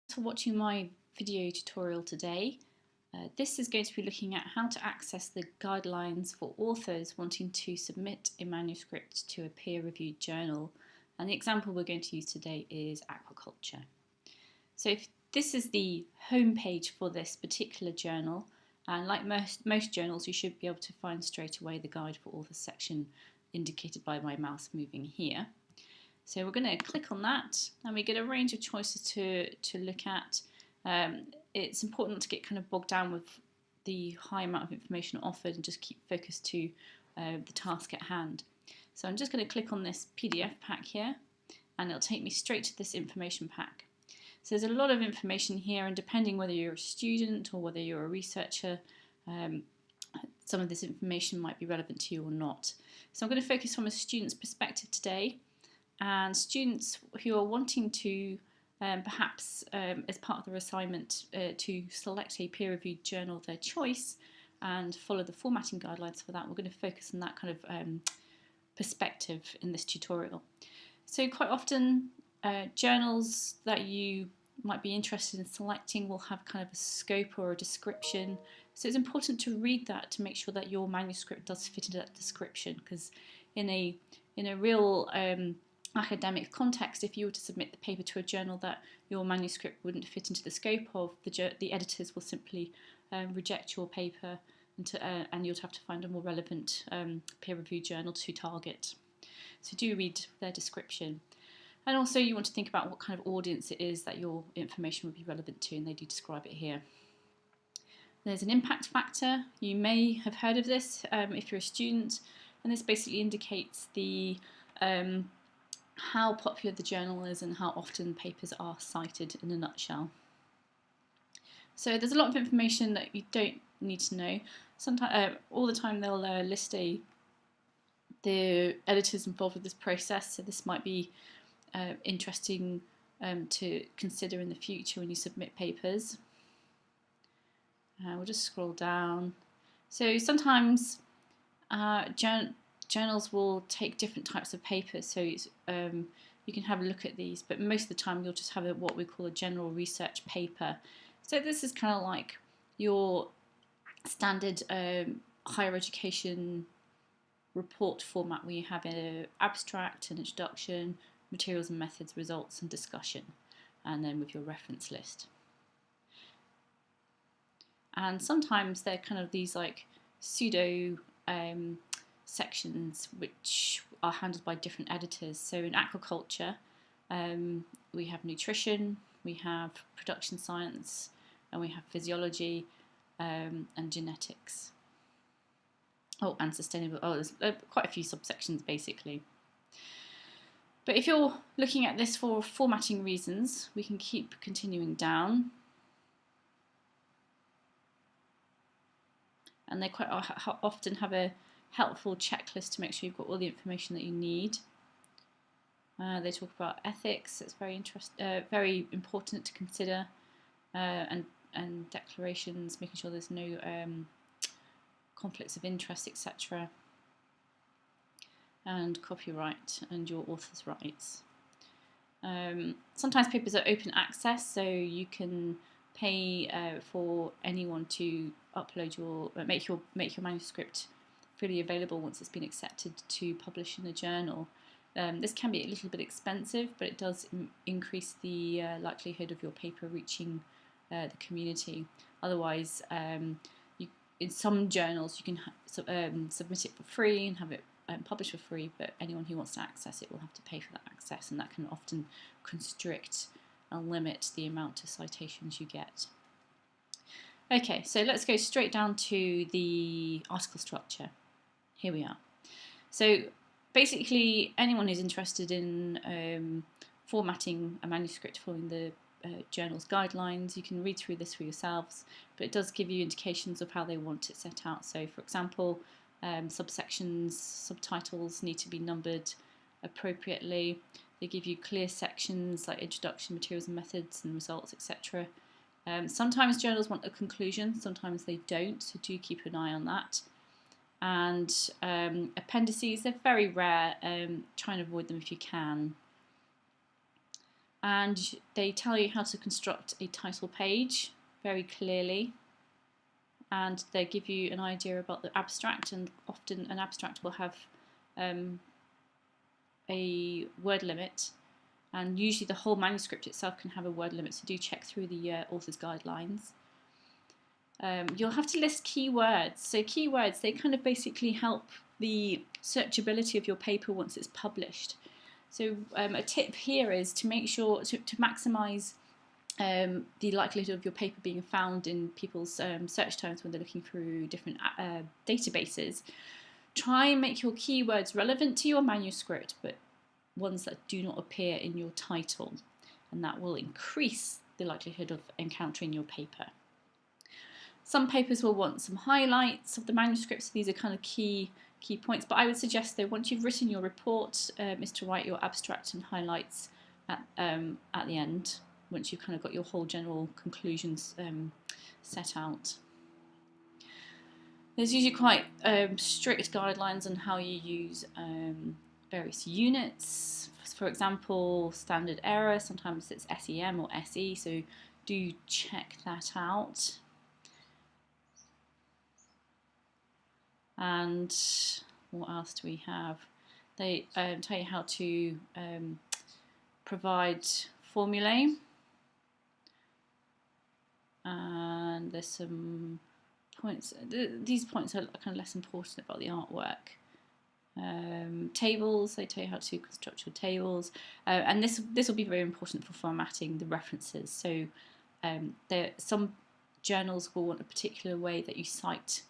For watching my video tutorial today. This is going to be looking at how to access the guidelines for authors wanting to submit a manuscript to a peer-reviewed journal, and the example we're going to use today is aquaculture. So if this is the home page for this particular journal, and like most journals, you should be able to find straight away the guide for authors section indicated by my mouse moving here. So we're going to click on that and we get a range of choices to look at. It's important not to get kind of bogged down with the high amount of information offered and just keep focused to the task at hand. So I'm just going to click on this PDF pack here and it'll take me straight to this information pack. So there's a lot of information here, and depending whether you're a student or whether you're a researcher, some of this information might be relevant to you or not. So I'm going to focus from a student's perspective today. And students who are wanting to perhaps as part of their assignment to select a peer-reviewed journal of their choice and follow the formatting guidelines for that, we're going to focus on that kind of perspective in this tutorial. So quite often journals that you might be interested in selecting will have kind of a scope or a description, so it's important to read that to make sure that your manuscript does fit into that description, because in a real academic context, if you were to submit the paper to a journal that your manuscript wouldn't fit into the scope of, the editors will simply reject your paper and you'll have to find a more relevant peer-reviewed journal to target. So do read their description. And also you want to think about what kind of audience it is that your information would be relevant to, and they do describe it here. There's an impact factor. You may have heard of this if you're a student, and this basically indicates the how popular the journal is and how often papers are cited in a nutshell. So there's a lot of information that you don't need to know. Sometimes, all the time they'll list the editors involved with this process, so this might be interesting to consider in the future when you submit papers. We'll just scroll down. So sometimes journals will take different types of papers, so you can have a look at these, but most of the time you'll just have what we call a general research paper. So this is kind of like your standard higher education report format, where you have an abstract, an introduction, materials and methods, results and discussion, and then with your reference list. And sometimes they're kind of these like pseudo sections which are handled by different editors. So in aquaculture, we have nutrition, we have production science, and we have physiology and genetics. Oh, and sustainable. Oh, there's quite a few subsections basically. But if you're looking at this for formatting reasons, we can keep continuing down. And they quite often have a helpful checklist to make sure you've got all the information that you need. They talk about ethics. It's very important to consider, and declarations, making sure there's no conflicts of interest, etc. And copyright and your author's rights. Sometimes papers are open access, so you can pay for anyone to upload make your manuscript freely available once it's been accepted to publish in a journal. This can be a little bit expensive, but it does increase the likelihood of your paper reaching the community. Otherwise, in some journals you can submit it for free and have it published for free, but anyone who wants to access it will have to pay for that access, and that can often constrict and limit the amount of citations you get. Okay, so let's go straight down to the article structure. Here we are. So basically anyone who's interested in formatting a manuscript following the journal's guidelines, you can read through this for yourselves, but it does give you indications of how they want it set out. So for example, subsections, subtitles need to be numbered appropriately. They give you clear sections like introduction, materials and methods and results, etc. Sometimes journals want a conclusion, sometimes they don't, so do keep an eye on that. And appendices, they're very rare, try and avoid them if you can. and they tell you how to construct a title page very clearly, and they give you an idea about the abstract, and often an abstract will have a word limit, and usually the whole manuscript itself can have a word limit, so do check through the author's guidelines. You'll have to list keywords. So keywords, they kind of basically help the searchability of your paper once it's published. So a tip here is to make sure to maximise the likelihood of your paper being found in people's search terms when they're looking through different databases. Try and make your keywords relevant to your manuscript, but ones that do not appear in your title, and that will increase the likelihood of encountering your paper. Some papers will want some highlights of the manuscript, so these are kind of key points, but I would suggest though, once you've written your report, is to write your abstract and highlights at the end, once you've kind of got your whole general conclusions set out. There's usually quite strict guidelines on how you use various units. For example, standard error, sometimes it's SEM or SE, so do check that out. And what else do we have? They tell you how to provide formulae, and there's some points. These points are kind of less important about the artwork. Tables, they tell you how to construct your tables, and this will be very important for formatting the references. So some journals will want a particular way that you cite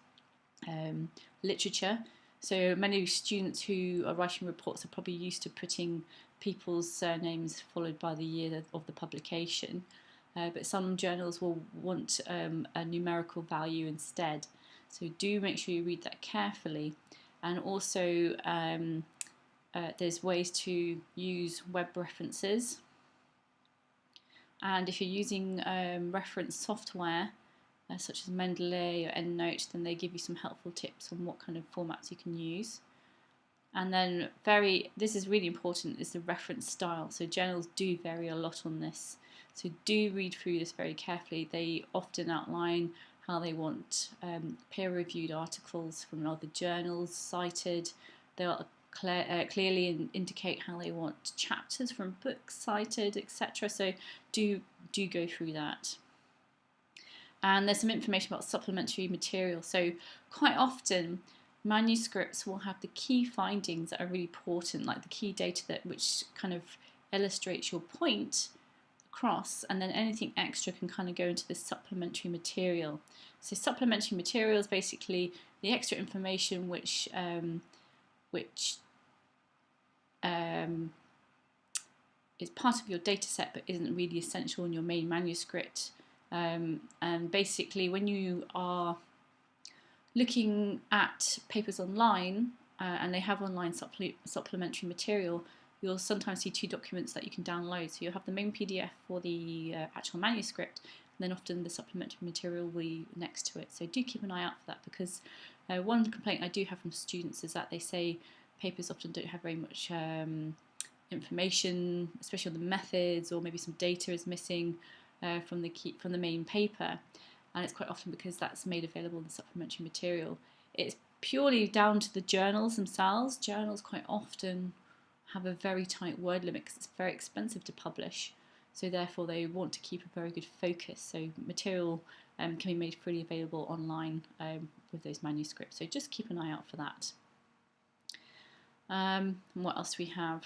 literature. So many students who are writing reports are probably used to putting people's surnames followed by the year of the publication, but some journals will want a numerical value instead. So do make sure you read that carefully. And also there's ways to use web references, and if you're using reference software such as Mendeley or EndNote, then they give you some helpful tips on what kind of formats you can use. And then this is really important, is the reference style. So journals do vary a lot on this, so do read through this very carefully. They often outline how they want peer-reviewed articles from other journals cited. They'll clearly indicate how they want chapters from books cited, etc. So do go through that. And there's some information about supplementary material. So quite often manuscripts will have the key findings that are really important, like the key data which kind of illustrates your point across, and then anything extra can kind of go into this supplementary material. So supplementary material is basically the extra information which is part of your data set but isn't really essential in your main manuscript. And basically when you are looking at papers online and they have online supplementary material, you'll sometimes see two documents that you can download. So you'll have the main PDF for the actual manuscript, and then often the supplementary material will be next to it. So do keep an eye out for that, because one complaint I do have from students is that they say papers often don't have very much information, especially on the methods, or maybe some data is missing from the main paper, and it's quite often because that's made available in the supplementary material. It's purely down to the journals themselves. Journals quite often have a very tight word limit because it's very expensive to publish, so therefore they want to keep a very good focus. So material can be made freely available online with those manuscripts, so just keep an eye out for that. What else do we have?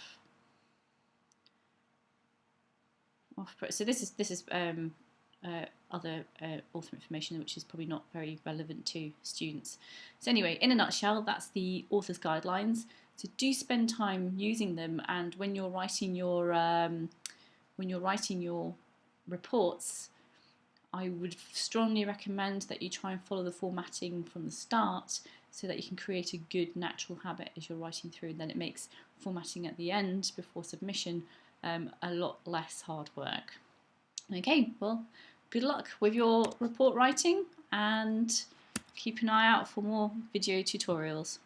So this is other author information which is probably not very relevant to students. So anyway, in a nutshell, that's the author's guidelines. So do spend time using them, and when you're writing your reports, I would strongly recommend that you try and follow the formatting from the start, so that you can create a good natural habit as you're writing through, and then it makes formatting at the end before submission a lot less hard work. Okay, well, good luck with your report writing, and keep an eye out for more video tutorials.